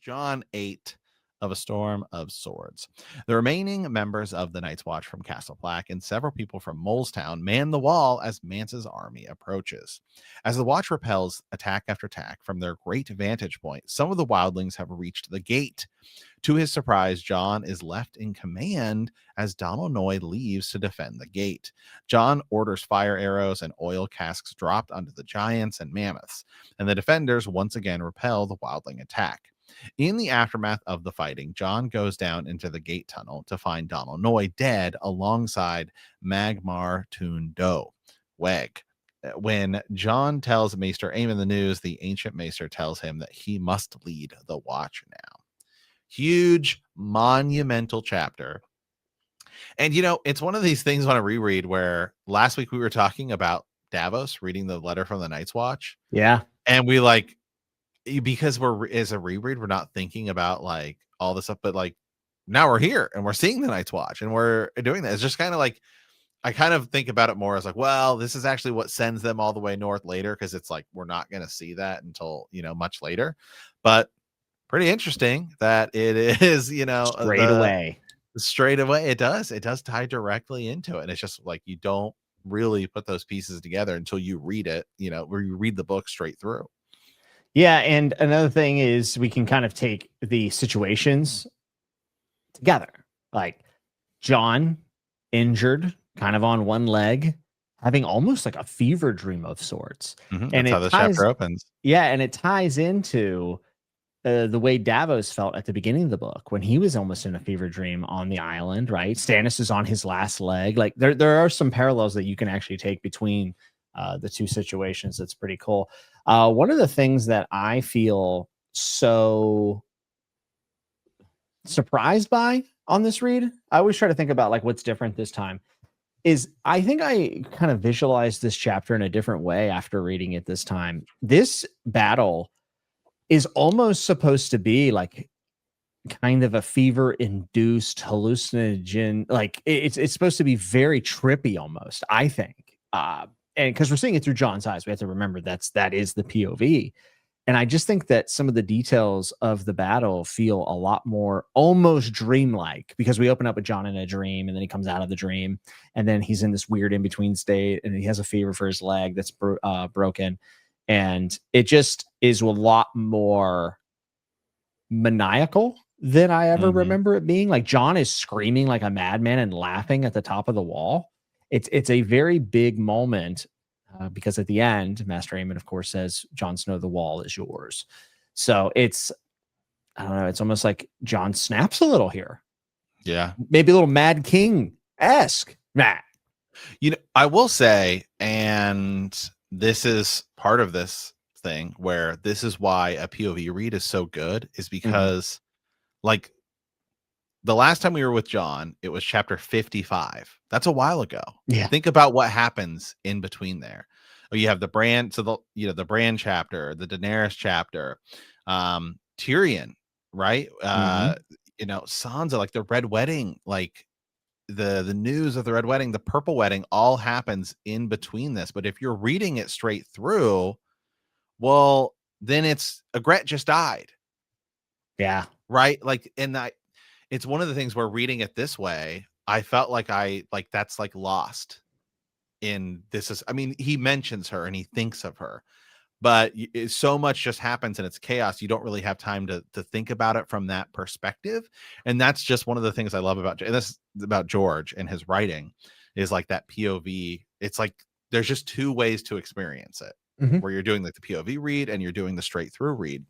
Jon 8 of A Storm of Swords. The remaining members of the Night's Watch from Castle Black and several people from Molestown man the wall as Mance's army approaches. As the Watch repels attack after attack from their great vantage point, some of the wildlings have reached the gate. To his surprise, Jon is left in command as Donal Noy leaves to defend the gate. Jon orders fire arrows and oil casks dropped onto the giants and mammoths, and the defenders once again repel the wildling attack. In the aftermath of the fighting, Jon goes down into the gate tunnel to find Donal Noy dead alongside Magmar Tún Do Weg. When Jon tells Maester Aemon the news, the ancient Maester tells him that he must lead the Watch now. Huge, monumental chapter. And, it's one of these things on a reread where last week we were talking about Davos reading the letter from the Night's Watch. Yeah. And we because as a reread, we're not thinking about all this stuff, but now we're here and we're seeing the Night's Watch and we're doing that. It's just kind of I kind of think about it more as well, this is actually what sends them all the way north later. Cause it's we're not going to see that until, much later, but pretty interesting that it is, straight away. It does tie directly into it. And it's just you don't really put those pieces together until you read it, where you read the book straight through. Yeah. And another thing is we can kind of take the situations together. Jon injured, kind of on one leg, having almost a fever dream of sorts. Mm-hmm. And that's how the chapter opens. Yeah. And it ties into the way Davos felt at the beginning of the book when he was almost in a fever dream on the island, right? Stannis is on his last leg. There are some parallels that you can actually take between the two situations. That's pretty cool. One of the things that I feel so surprised by on this read, I always try to think about what's different this time, is I think I kind of visualized this chapter in a different way after reading it this time. This battle is almost supposed to be kind of a fever-induced hallucinogen. It's supposed to be very trippy almost, I think. And because we're seeing it through Jon's eyes, we have to remember that is the POV. And I just think that some of the details of the battle feel a lot more almost dreamlike, because we open up with Jon in a dream and then he comes out of the dream and then he's in this weird in-between state and he has a fever for his leg that's broken. And it just is a lot more maniacal than I ever remember it being. Jon is screaming like a madman and laughing at the top of the wall. It's a very big moment because at the end, Master Aemon, of course, says, "Jon Snow, the wall is yours." So I don't know, it's almost like Jon snaps a little here. Yeah. Maybe a little Mad King-esque. Nah. I will say, and this is part of this thing where this is why a POV read is so good, is because the last time we were with Jon, it was chapter 55. That's a while ago. Yeah. Think about what happens in between there. You have the Bran, the Bran chapter, the Daenerys chapter, Tyrion, right? Sansa, the Red Wedding, the news of the Red Wedding, the Purple Wedding, all happens in between this. But if you're reading it straight through, well, then it's Ygritte just died. Yeah. Right. It's one of the things where reading it this way, I felt that's lost in this. He mentions her and he thinks of her, but so much just happens and it's chaos. You don't really have time to think about it from that perspective. And that's just one of the things I love about George and his writing is that POV. It's there's just two ways to experience it, where you're doing the POV read and you're doing the straight through read.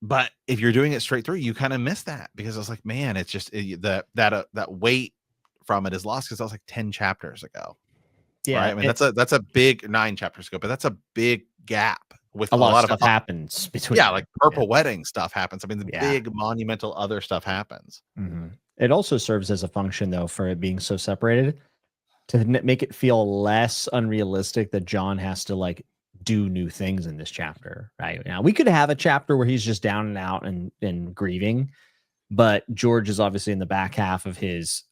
But if you're doing it straight through, you kind of miss that, because it's man, it's just that weight from it is lost, because that was 10 chapters ago. Yeah. Right? That's a big 9 chapters ago, but that's a big gap with a lot of stuff happens between. Yeah. Purple Wedding stuff happens. The big monumental other stuff happens. It also serves as a function, though, for it being so separated, to make it feel less unrealistic that Jon has to do new things in this chapter. Right now, we could have a chapter where he's just down and out and grieving, but George is obviously in the back half of his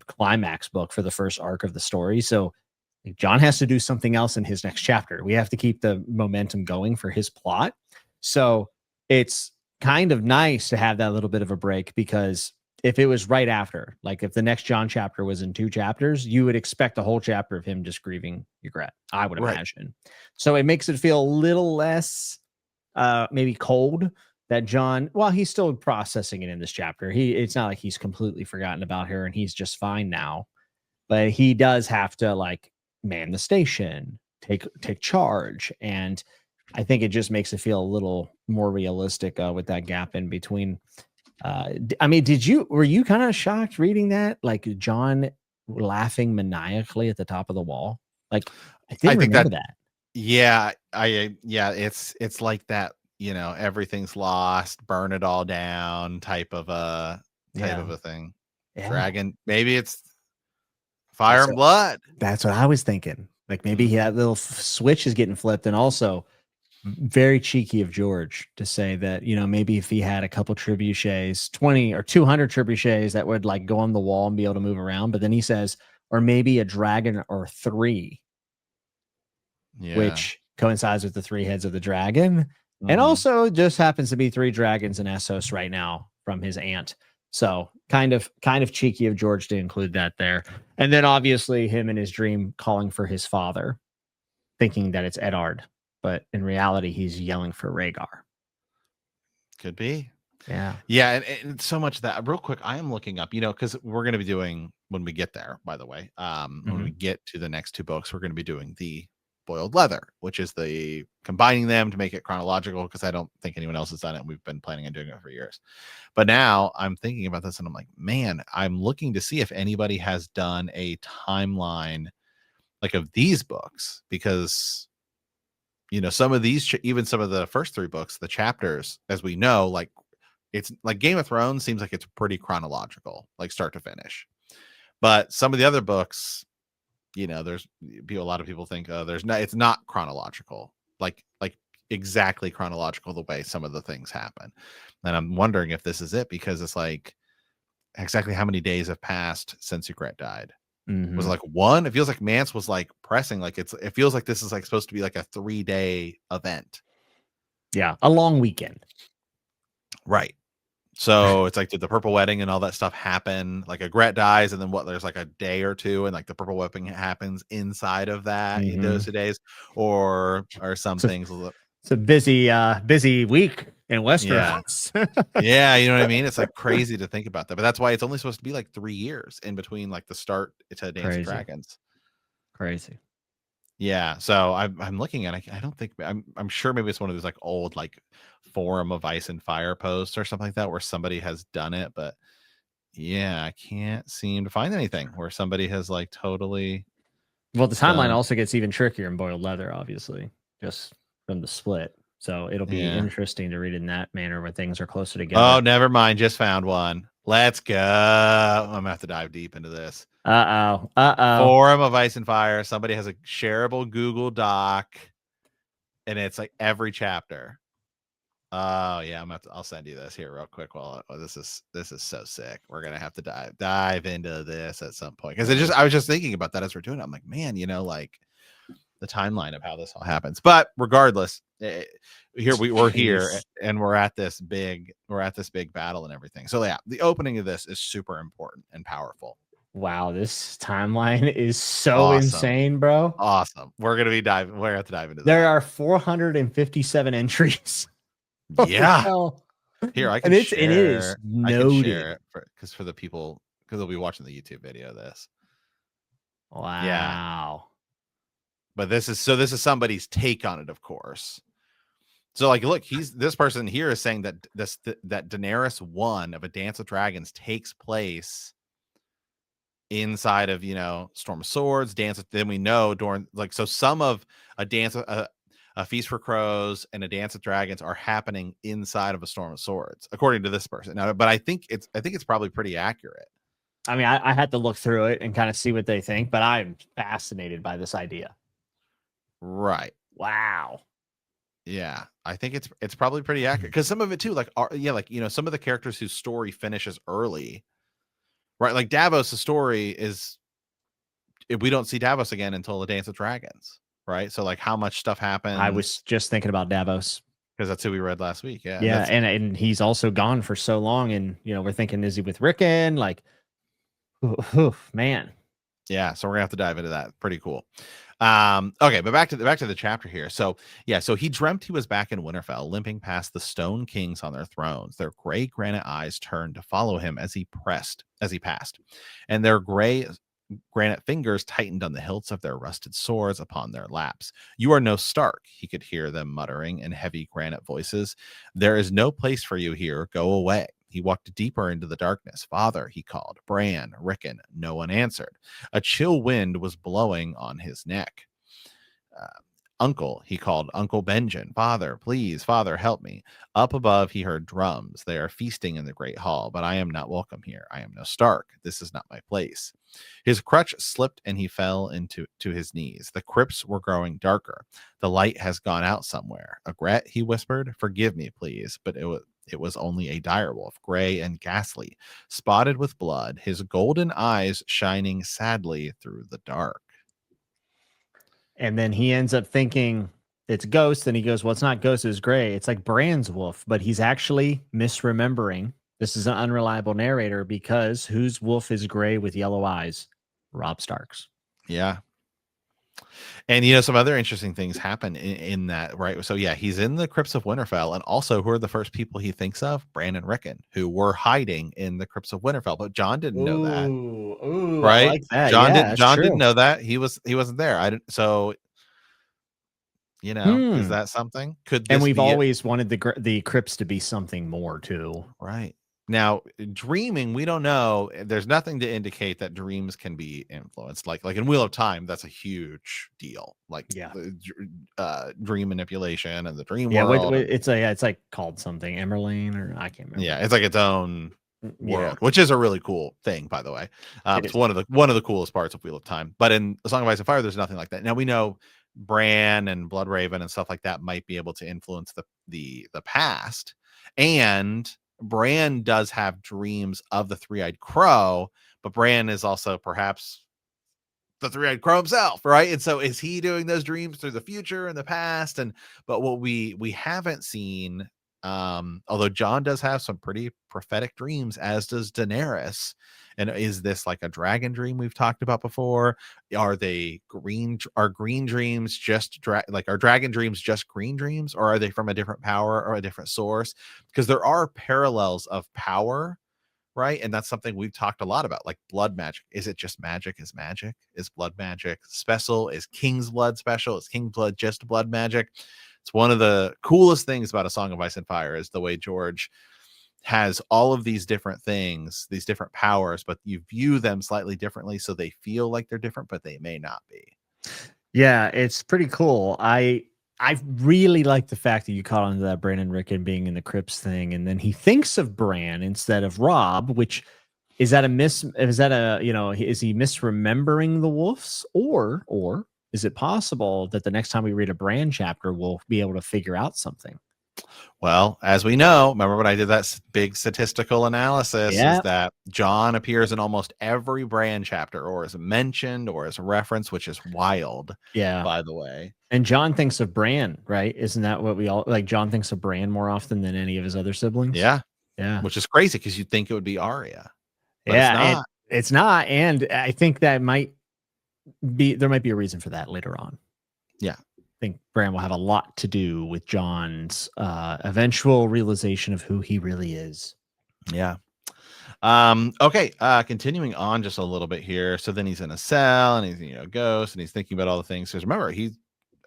climax book for the first arc of the story, so Like John has to do something else in his next chapter. We have to keep the momentum going for his plot. So it's kind of nice to have that little bit of a break, because if it was right after, like if the next John chapter was in 2 chapters, you would expect a whole chapter of him just grieving Ygritte, I would Right. imagine. So it makes it feel a little less maybe cold that John, while he's still processing it in this chapter, it's not like he's completely forgotten about her and he's just fine now. But he does have to like man the station, take charge, and I think it just makes it feel a little more realistic with that gap in between. I mean, were you kind of shocked reading that? Like John laughing maniacally at the top of the wall? Like I I didn't think remember that, that. yeah, it's like that, everything's lost, burn it all down type Yeah. of a thing. Yeah. Dragon, maybe it's fire That's and what, blood. that's what I was thinking. Like maybe Mhm. that little switch is getting flipped, and also very cheeky of George to say that, maybe if he had a couple trebuchets, 20 or 200 trebuchets that would like go on the wall and be able to move around. But then he says, or maybe a dragon or 3, Yeah. which coincides with the 3 heads of the dragon. And Mhm. also just happens to be 3 dragons in Essos right now from his aunt. So kind of cheeky of George to include that there. And then obviously him in his dream calling for his father, thinking that it's Eddard, but in reality, he's yelling for Rhaegar. Could be. Yeah. Yeah, and so much that real quick, I am looking up, because we're going to be doing, when we get there, by the way, when we Mhm. get to the next 2 books, we're going to be doing the boiled leather, which is the combining them to make it chronological, because I don't think anyone else has done it. And we've been planning on doing it for years. But now I'm thinking about this and I'm like, man, I'm looking to see if anybody has done a timeline like of these books, because some of these, even some of the first 3 books, the chapters, as we know, like it's like Game of Thrones seems like it's pretty chronological, like start to finish. But some of the other books, there's a lot of people think, oh, it's not chronological, like exactly chronological the way some of the things happen. And I'm wondering if this is it, because it's like exactly how many days have passed since Ygritte died. Was it Mhm. like 1? It feels like Mance was like pressing, like it feels like this is like supposed to be like a 3-day event. Yeah, a long weekend. Right. So it's like, did the purple wedding and all that stuff happen? Like Ygritte dies, and then there's like a day or 2, and like the purple wedding happens inside of that in those Mhm. 2 days, or some It's a things. it's a busy week in Yeah. Westeros. Yeah. You know what I mean? It's like crazy to think about that, but that's why it's only supposed to be like 3 years in between like the start to Dance of Crazy. Dragons. Crazy. Yeah, so I'm looking at I don't think I'm sure maybe it's one of those like old like forum of Ice and Fire posts or something like that where somebody has done it, but yeah, I can't seem to find anything where somebody has like totally Well, the timeline done. also gets even trickier in Boiled Leather, obviously, just from the split. So it'll be Yeah. interesting to read in that manner when things are closer Oh, together. never mind. Just found one. Let's go. I'm gonna have to dive deep into this. Uh-oh. Uh-oh. Forum of Ice and Fire. Somebody has a shareable Google Doc, and it's like every chapter. Oh yeah, I'll send you this here real quick. This is so sick. We're gonna have to dive into this at some point, because Nice. I was just thinking about that as we're doing it. I'm like, man, like the timeline of how this all happens. But regardless, here we're here, Jeez. and we're at this big battle and everything. So yeah, the opening of this is super important and powerful. Wow, this timeline is so Awesome, insane, bro. awesome. We're gonna have to dive into There that. are 457 entries. Holy Yeah. hell. Here, And it is I can share noted. it for the people, because they'll be watching the YouTube video of this. Yeah. Wow. But this is somebody's take on it, of course. So like, look, this person here is saying that that Daenerys 1 of A Dance with Dragons takes place inside of, Storm of Swords, then we know during like, so some of a Feast for Crows and A Dance with Dragons are happening inside of a Storm of Swords, according to this person. Now, but I think it's probably pretty accurate. I mean, I had to look through it and kind of see what they think, but I'm fascinated by this idea. Right. Wow. Yeah, I think it's probably pretty accurate, because some of it too, like, some of the characters whose story finishes early, right? Like Davos' story we don't see Davos again until the Dance of Dragons, right? So like how much stuff I was happens, just thinking about Davos. because that's who we read last week. Yeah, Yeah, that's and he's also gone for so long, and we're thinking, is he with Rickon? Like, man. yeah. So we're gonna have to dive into that. Pretty cool. Okay, but back to the chapter here. So yeah, so he dreamt he was back in Winterfell, limping past the stone kings on their thrones. Their gray granite eyes turned to follow him as he passed, and their gray granite fingers tightened on the hilts of their rusted swords upon their laps. "You are no Stark," he could hear them muttering in heavy granite voices. "There is no place for you here. Go away." He walked deeper into the darkness. "Father," he called. "Bran," "Rickon." No one answered. A chill wind was blowing on his neck. Uh, "Uncle," he called. "Uncle Benjen." "Father, please, father, help me." Up above, he heard drums. "They are feasting in the great hall, but I am not welcome here. I am no Stark. This is not my place." His crutch slipped and he fell to his knees. The crypts were growing darker. "The light has gone out somewhere." "Ygritte," he whispered. "Forgive me, please." But it was only a direwolf, gray and ghastly, spotted with blood, his golden eyes shining sadly through the dark. And then he ends up thinking it's Ghost, and he goes, "Well, it's not Ghost, it's Gray. It's like Bran's wolf," but he's actually misremembering. This is an unreliable narrator, because whose wolf is gray with yellow eyes? Robb Stark's. Yeah. And some other interesting things happen in that, right? So yeah, he's in the crypts of Winterfell, and also who are the first people he thinks of? Bran and Rickon, who were hiding in the crypts of Winterfell, but John didn't know that, Ooh, I right? like that. John Yeah, didn't that's John didn't true. know that. He wasn't there. I didn't. So is Hmm. that something? Could And this we've be it? always wanted the crypts to be something more too. Right. Now, dreaming, we don't know. There's nothing to indicate that dreams can be influenced. Like in Wheel of Time, that's a huge deal. Like Yeah. the dream manipulation and the dream Yeah, world, and it's like called something Emerlane, or I can't remember. yeah, it's like its own Yeah, world, which is a really cool thing, by the way. it It's is. one of the coolest parts of Wheel of Time. But in The Song of Ice and Fire, there's nothing like that. Now we know Bran and Bloodraven and stuff like that might be able to influence the past, and Bran does have dreams of the three-eyed crow, but Bran is also perhaps the three-eyed crow himself, right? And so is he doing those dreams through the future and the past? And but what we haven't seen, although John does have some pretty prophetic dreams, as does Daenerys. And is this like a dragon dream we've talked about before? Are green dreams just are dragon dreams just green dreams, or are they from a different power or a different source? Because there are parallels of power, right? And that's something we've talked a lot about, like blood magic. Is it just magic? Is magic? Is blood magic special? Is King's blood special? Is King's blood just blood magic? It's one of the coolest things about A Song of Ice and Fire, is the way George has all of these different things, these different powers, but you view them slightly differently, so they feel like they're different, but they may not be. Yeah, it's pretty cool. I really like the fact that you caught on to that Bran and Rickon being in the crypts thing, and then he thinks of Bran instead of Robb, which is that is he misremembering the wolves, or is it possible that the next time we read a Bran chapter, we'll be able to figure out something? Well, as we know, remember when I did that big statistical analysis, is Yeah, that John appears in almost every Bran chapter, or is mentioned, or is referenced, which is wild, yeah. by the way. And John thinks of Bran, right? Isn't that what we all like? John thinks of Bran more often than any of his other siblings. Yeah, Yeah. which is crazy because you'd think it would be Arya, but it's Yeah, and not. it's not. And I think that there might be a reason for that later on. Yeah. I think Bran will have a lot to do with John's eventual realization of who he really is. Yeah. Okay. Continuing on just a little bit here. So then he's in a cell and he's, ghost, and he's thinking about all the things. Because remember,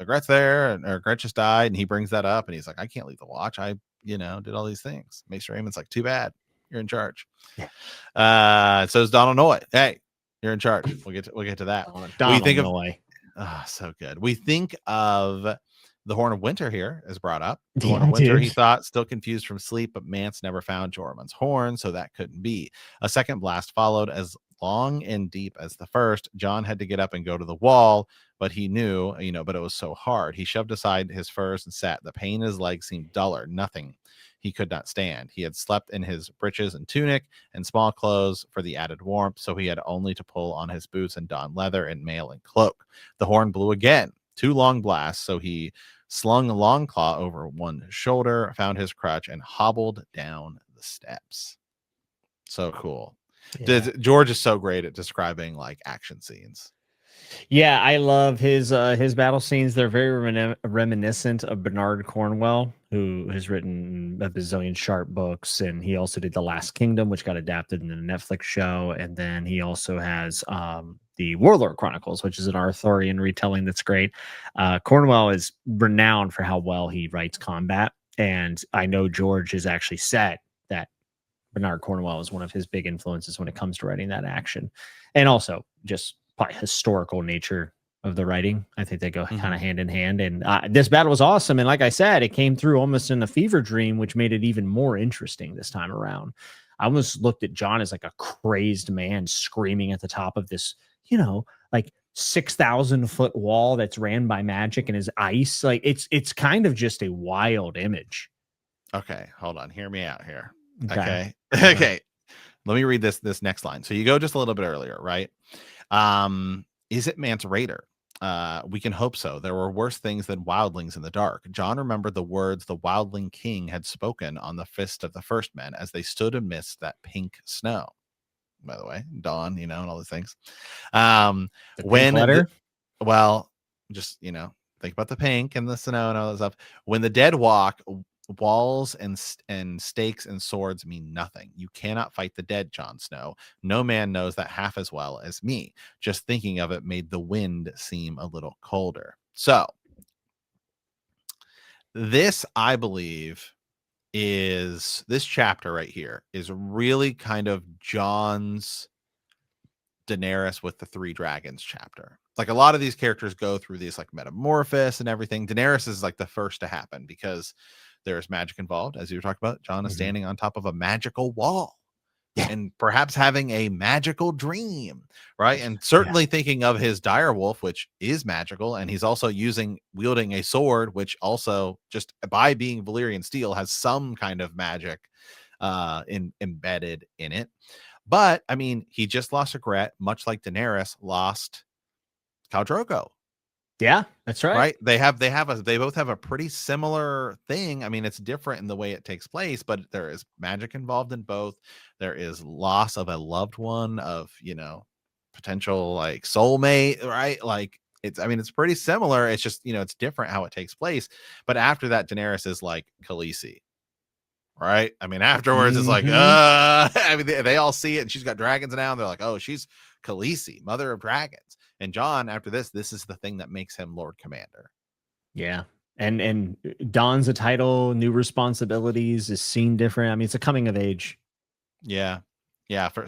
Gret's there, and or Gret just died, and he brings that up, and he's like, I can't leave the watch. I, did all these things. Maester Aemon's like, too bad. You're in charge. Yeah. So is Donald Noy. Hey, you're in charge. We'll get to that. We Donald think of Noy. so good. We think of the Horn of Winter here is brought up. The Horn Yeah, of Winter, dude. he thought, still confused from sleep, but Mance never found Jormung's horn, so that couldn't be. A second blast followed, as long and deep as the first. John had to get up and go to the wall, but he knew, but it was so hard. He shoved aside his furs and sat. The pain in his legs seemed duller. Nothing he could not stand. He had slept in his breeches and tunic and small clothes for the added warmth, so he had only to pull on his boots and don leather and mail and cloak. The horn blew again, 2 long blasts, so he slung a long claw over one shoulder, found his crutch, and hobbled down the steps. So cool. Yeah. George is so great at describing like action scenes. Yeah, I love his battle scenes. They're very reminiscent of Bernard Cornwell, who has written a bazillion sharp books, and he also did The Last Kingdom, which got adapted into the Netflix show, and then he also has the Warlord Chronicles, which is an Arthurian retelling that's great. Cornwell is renowned for how well he writes combat, and I know George has actually said that Bernard Cornwell is one of his big influences when it comes to writing that action, and also just probably historical nature of the writing. I think they go kind of hand in hand. And this battle was awesome. And like I said, it came through almost in a fever dream, which made it even more interesting this time around. I almost looked at John as like a crazed man screaming at the top of this, like 6,000-foot wall that's ran by magic and is ice. Like it's kind of just a wild image. Okay, hold on. Hear me out here. Okay. Okay. Let me read this next line. So you go just a little bit earlier, right? Is it Mance Raider? We can hope so. There were worse things than wildlings in the dark. John remembered the words the wildling king had spoken on the fist of the first men as they stood amidst that pink snow. By the way, dawn, and all those things. The When pink letter? well, just think about the pink and the snow and all that stuff. When the dead walk, walls and stakes and swords mean nothing. You cannot fight the dead, Jon Snow. No man knows that half as well as me. Just thinking of it made the wind seem a little colder. So this, I believe, is this chapter right here is really kind of Jon's Daenerys with the 3 dragons chapter. Like a lot of these characters go through these like metamorphosis and everything. Daenerys is like the first to happen because there's magic involved, as you were talking about. Jon is standing on top of a magical wall and perhaps having a magical dream, right? And certainly thinking of his direwolf, which is magical, and he's also wielding a sword, which also just by being Valyrian steel has some kind of magic embedded in it. But I mean, he just lost Ygritte, much like Daenerys lost Khal Drogo. Yeah, that's right. They both have a pretty similar thing. I mean, it's different in the way it takes place, but there is magic involved in both. There is loss of a loved one, of potential like soulmate, right? Like it's pretty similar. It's just it's different how it takes place. But after that, Daenerys is like Khaleesi, right? I mean, afterwards it's like, I mean, they all see it, and she's got dragons now, and they're like, oh, she's Khaleesi, mother of dragons. And Jon, after this is the thing that makes him Lord Commander. Yeah. And dons a title, new responsibilities, is seen different. I mean, it's a coming of age. Yeah.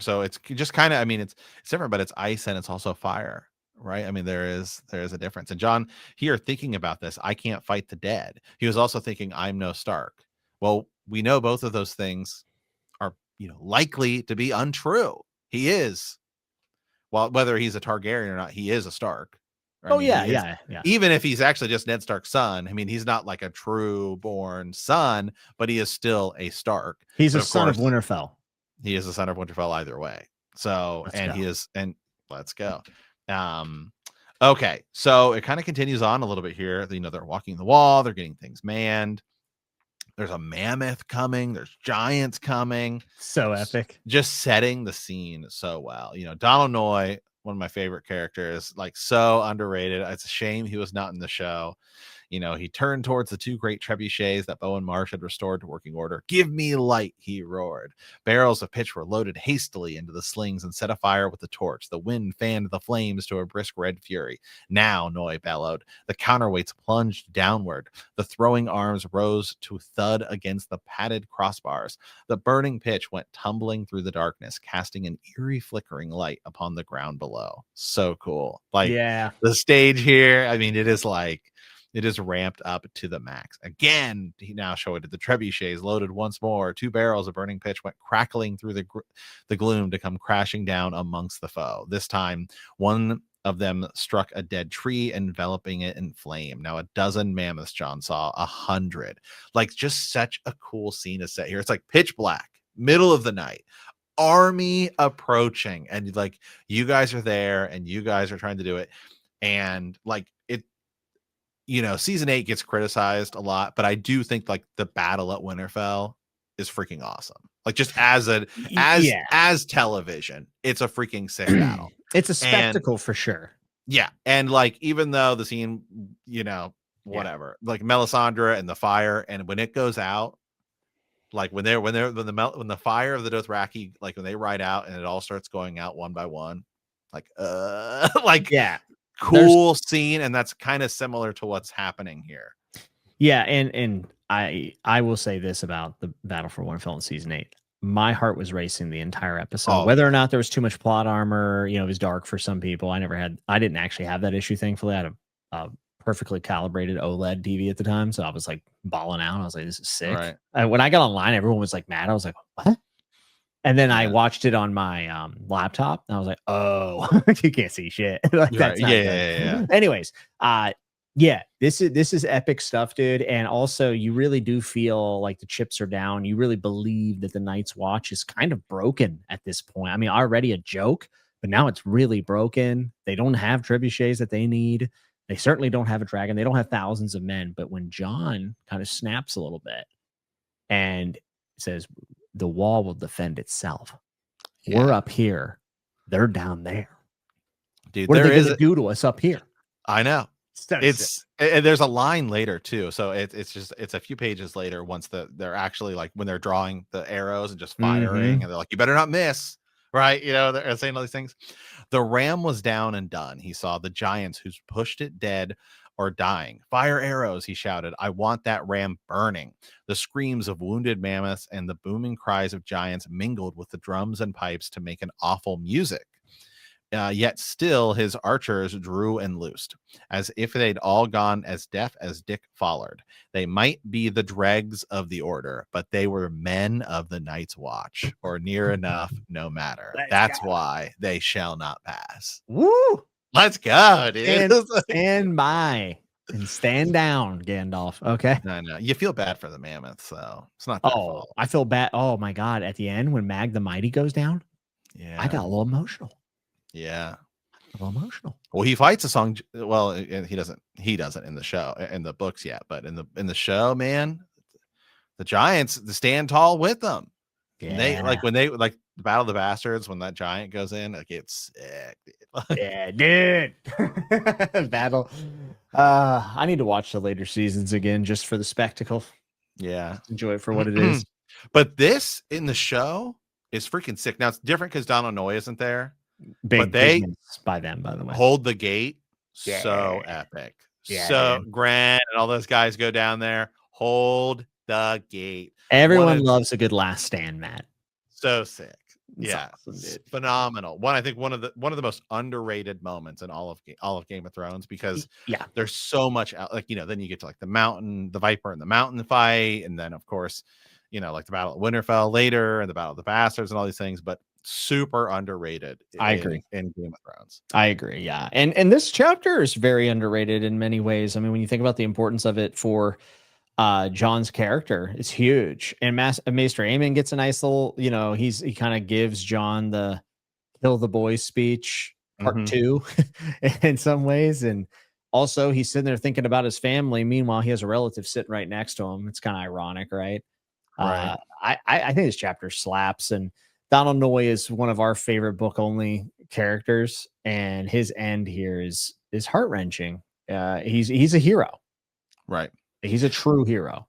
So it's just kind of, I mean, it's different, but it's ice and it's also fire, right? I mean, there is a difference. And Jon here thinking about this, I can't fight the dead. He was also thinking, I'm no Stark. Well, we know both of those things are likely to be untrue. He is, well, whether he's a Targaryen or not, he is a Stark. I mean, yeah. Even if he's actually just Ned Stark's son, I mean, he's not like a true born son, but he is still a Stark. He's but a son of Winterfell. He is a son of Winterfell either way. So, let's go. Okay, so it kind of continues on a little bit here. They're walking the wall, they're getting things manned. There's a mammoth coming, there's giants coming. So epic. Just setting the scene so well. Donald Noy, one of my favorite characters, like so underrated. It's a shame he was not in the show. He turned towards the 2 great trebuchets that Bowen Marsh had restored to working order. Give me light, he roared. Barrels of pitch were loaded hastily into the slings and set afire with the torch. The wind fanned the flames to a brisk red fury. Now, Noy bellowed. The counterweights plunged downward. The throwing arms rose to thud against the padded crossbars. The burning pitch went tumbling through the darkness, casting an eerie flickering light upon the ground below. So cool. Like the stage here, I mean, it is ramped up to the max. Again, he now showed it. The trebuchets loaded once more. 2 barrels of burning pitch went crackling through the gloom to come crashing down amongst the foe. This time, one of them struck a dead tree, enveloping it in flame. Now, a dozen mammoths John saw, 100. Like, just such a cool scene to set here. It's like pitch black, middle of the night, army approaching, and like you guys are there and you guys are trying to do it. And like it, season 8 gets criticized a lot, but I do think like the battle at Winterfell is freaking awesome. Like, just as Yeah. as television, it's a freaking sick battle. It's a And spectacle for sure. yeah, and like even though the scene, whatever, like Melisandre and the fire, and when it goes out, like when the fire of the Dothraki, like when they ride out and it all starts going out one by one, like like Yeah. cool scene, and that's kind of similar to what's happening here. Yeah, and I will say this about the Battle for Winterfell in season 8. My heart was racing the entire episode. Whether or not there was too much plot armor, it was dark for some people. I didn't actually have that issue, thankfully. I had a perfectly calibrated OLED TV at the time, so I was like bawling out. I was like, this is sick. Right. When I got online, everyone was like mad. I was like, what? And then I watched it on my laptop, and I was like, oh, you can't see shit. Like, that's not good. Yeah. Anyways, yeah, this is epic stuff, dude. And also, you really do feel like the chips are down. You really believe that the Night's Watch is kind of broken at this point. I mean, already a joke, but now it's really broken. They don't have trebuchets that they need. They certainly don't have a dragon. They don't have thousands of men. But when Jon kind of snaps a little bit and says, the wall will defend itself. Yeah. We're up here. They're down there. Dude, what are they going to do to us up here? I know. And there's a line later too, so it's a few pages later, once they're actually like when they're drawing the arrows and just firing, and they're like, you better not miss, right? They're saying all these things. The ram was down and done. He saw the giants who's pushed it dead or dying. Fire arrows, he shouted. I want that ram burning. The screams of wounded mammoths and the booming cries of giants mingled with the drums and pipes to make an awful music. Yet still his archers drew and loosed, as if they'd all gone as deaf as Dick Follard. They might be the dregs of the order, but they were men of the Night's Watch, or near enough, no matter. That's why they shall not pass. Woo! Let's go, dude. And stand down, Gandalf. Okay. No. You feel bad for the mammoth, so it's not their fault. I feel bad. Oh my God. At the end, when Mag the Mighty goes down, yeah, I got a little emotional. Yeah. A little emotional. Well, he fights a song. Well, he doesn't in the show, in the books yet, but in the show, man, the giants stand tall with them. Yeah. They when they the Battle of the Bastards, when that giant goes in, like, it's sick. Yeah, dude. Battle. I need to watch the later seasons again just for the spectacle. Yeah. Just enjoy it for what it is. But this in the show is freaking sick. Now it's different because Donald Noy isn't there. But they by them, by the way, hold the gate. Yeah. So epic. Yeah, so dude. Grant and all those guys go down there, hold the gate. Everyone loves a good last stand, Matt. So sick. Yeah, awesome, phenomenal. I think one of the most underrated moments in all of Game of Thrones, because there's so much like, then you get to like the Viper and the mountain fight, and then of course, like the Battle of Winterfell later, and the Battle of the Bastards and all these things, but super underrated. I agree. In Game of Thrones. I agree. Yeah. And this chapter is very underrated in many ways. I mean, when you think about the importance of it for Jon's character, it's huge. And Maester Aemon gets a nice little, he kind of gives Jon the kill the boys speech part 2 in some ways. And also he's sitting there thinking about his family. Meanwhile, he has a relative sitting right next to him. It's kind of ironic, right? Right. I think this chapter slaps, and Donald Noy is one of our favorite book only characters, and his end here is heart-wrenching. He's a hero. Right. He's a true hero.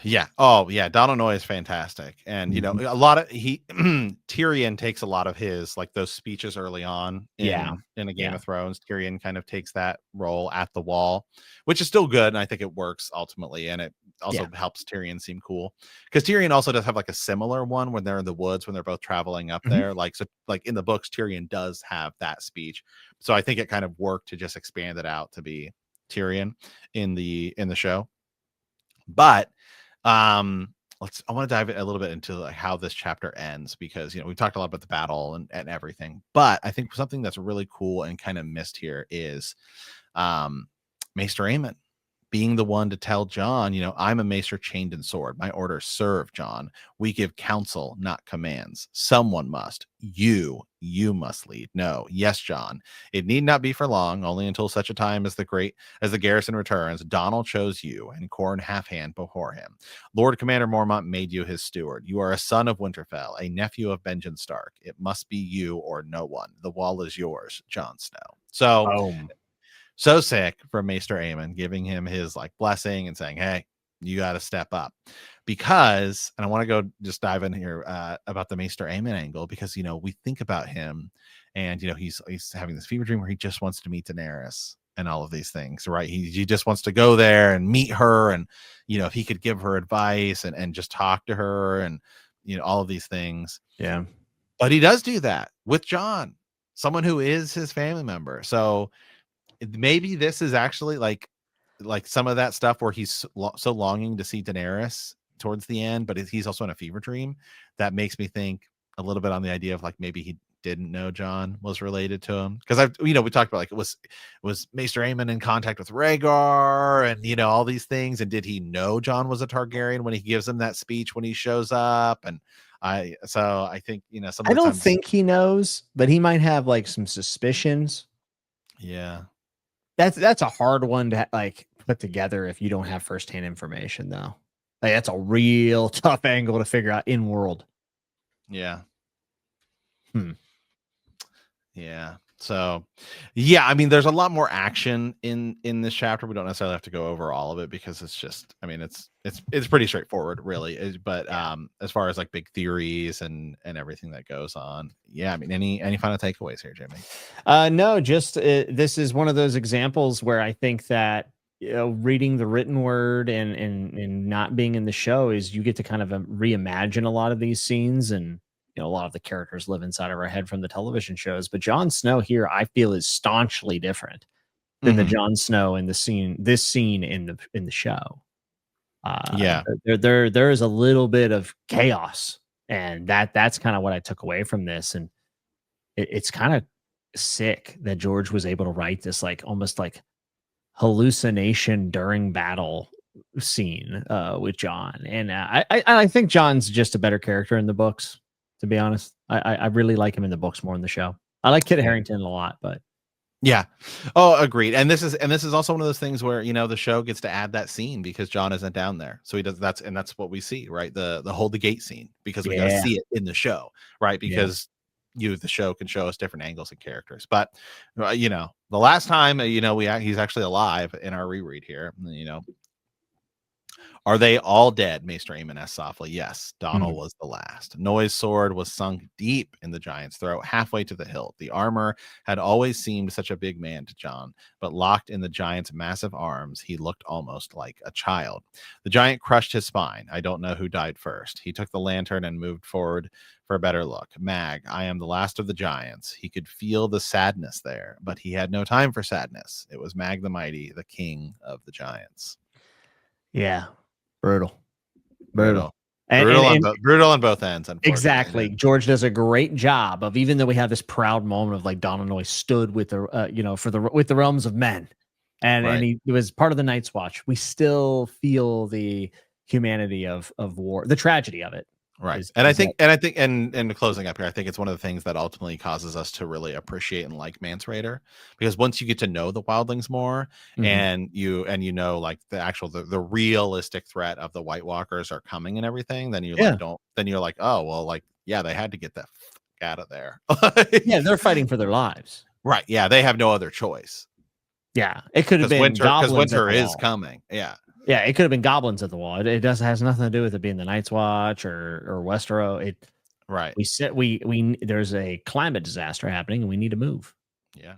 Yeah. Oh, yeah. Donald Noy is fantastic. And, a lot of Tyrion takes a lot of his, like, those speeches early on in a Game of Thrones. Tyrion kind of takes that role at the wall, which is still good. And I think it works ultimately. And it also helps Tyrion seem cool, because Tyrion also does have like a similar one when they're in the woods, when they're both traveling up there. Like, so like in the books, Tyrion does have that speech. So I think it kind of worked to just expand it out to be Tyrion in the show. But I want to dive a little bit into like how this chapter ends, because we've talked a lot about the battle and everything, but I think something that's really cool and kind of missed here is Maester Aemon being the one to tell John, I'm a maester chained and sword. My orders serve, John. We give counsel, not commands. Someone must. You must lead. No, yes, John. It need not be for long, only until such a time as the garrison returns. Donald chose you, and Corn half-hand before him. Lord Commander Mormont made you his steward. You are a son of Winterfell, a nephew of Benjen Stark. It must be you or no one. The wall is yours, Jon Snow. So sick for Maester Aemon, giving him his like blessing and saying, hey, you got to step up. Because, and I want to go just dive in here about the Maester Aemon angle, because we think about him, and he's having this fever dream where he just wants to meet Daenerys and all of these things, right? He just wants to go there and meet her, and if he could give her advice and just talk to her, and all of these things. Yeah. But he does do that with Jon, someone who is his family member. So maybe this is actually like some of that stuff where he's so longing to see Daenerys towards the end, but he's also in a fever dream. That makes me think a little bit on the idea of like maybe he didn't know Jon was related to him, because we talked about like was Maester Aemon in contact with Rhaegar and all these things, and did he know Jon was a Targaryen when he gives him that speech when he shows up? And I think some I of the don't times, think he knows, but he might have like some suspicions. yeah. That's a hard one to like put together if you don't have firsthand information, though. Like that's a real tough angle to figure out in world. Yeah. Hmm. Yeah. So, yeah, I mean, there's a lot more action in this chapter. We don't necessarily have to go over all of it, because it's just, I mean, it's pretty straightforward, really. But as far as like big theories and everything that goes on, yeah, I mean, any final takeaways here, Jimmy? No, just this is one of those examples where I think that reading the written word and not being in the show is you get to kind of reimagine a lot of these scenes, and a lot of the characters live inside of our head from the television shows. But Jon Snow here, I feel, is staunchly different than the Jon Snow in this scene in the show. Yeah. There is a little bit of chaos, and that's kind of what I took away from this. And it's kind of sick that George was able to write this like almost like hallucination during battle scene with Jon. And I think Jon's just a better character in the books, to be honest. I really like him in the books more in the show. I like Kit Harington a lot, but yeah. Oh, agreed. And this is also one of those things where the show gets to add that scene because Jon isn't down there, so he does. That's what we see, right? The hold the gate scene, because we got to see it in the show, right? Because the show can show us different angles and characters. But the last time he's actually alive in our reread here, are they all dead? Maester Aemon asked softly. Yes, Donald was the last. Noy's sword was sunk deep in the giant's throat, halfway to the hilt. The armor had always seemed such a big man to Jon, but locked in the giant's massive arms, he looked almost like a child. The giant crushed his spine. I don't know who died first. He took the lantern and moved forward for a better look. Mag, I am the last of the giants. He could feel the sadness there, but he had no time for sadness. It was Mag the Mighty, the king of the giants. Yeah. Brutal. Brutal on both ends, unfortunately. Exactly. George does a great job of, even though we have this proud moment of like Donald Noy stood with the with the realms of men, and he was part of the Night's Watch, we still feel the humanity of war, the tragedy of it. Right. And closing up here, I think it's one of the things that ultimately causes us to really appreciate and like Mance Rayder, because once you get to know the wildlings more, and you like the realistic threat of the White Walkers are coming and everything, then you're like, oh, well, like, yeah, they had to get that out of there. Yeah, they're fighting for their lives. Right. Yeah, they have no other choice. Yeah, it could have been goblins. Winter is coming. Yeah. Yeah, it could have been goblins at the wall. It has nothing to do with it being the Night's Watch or Westeros. Right. We there's a climate disaster happening and we need to move. Yeah.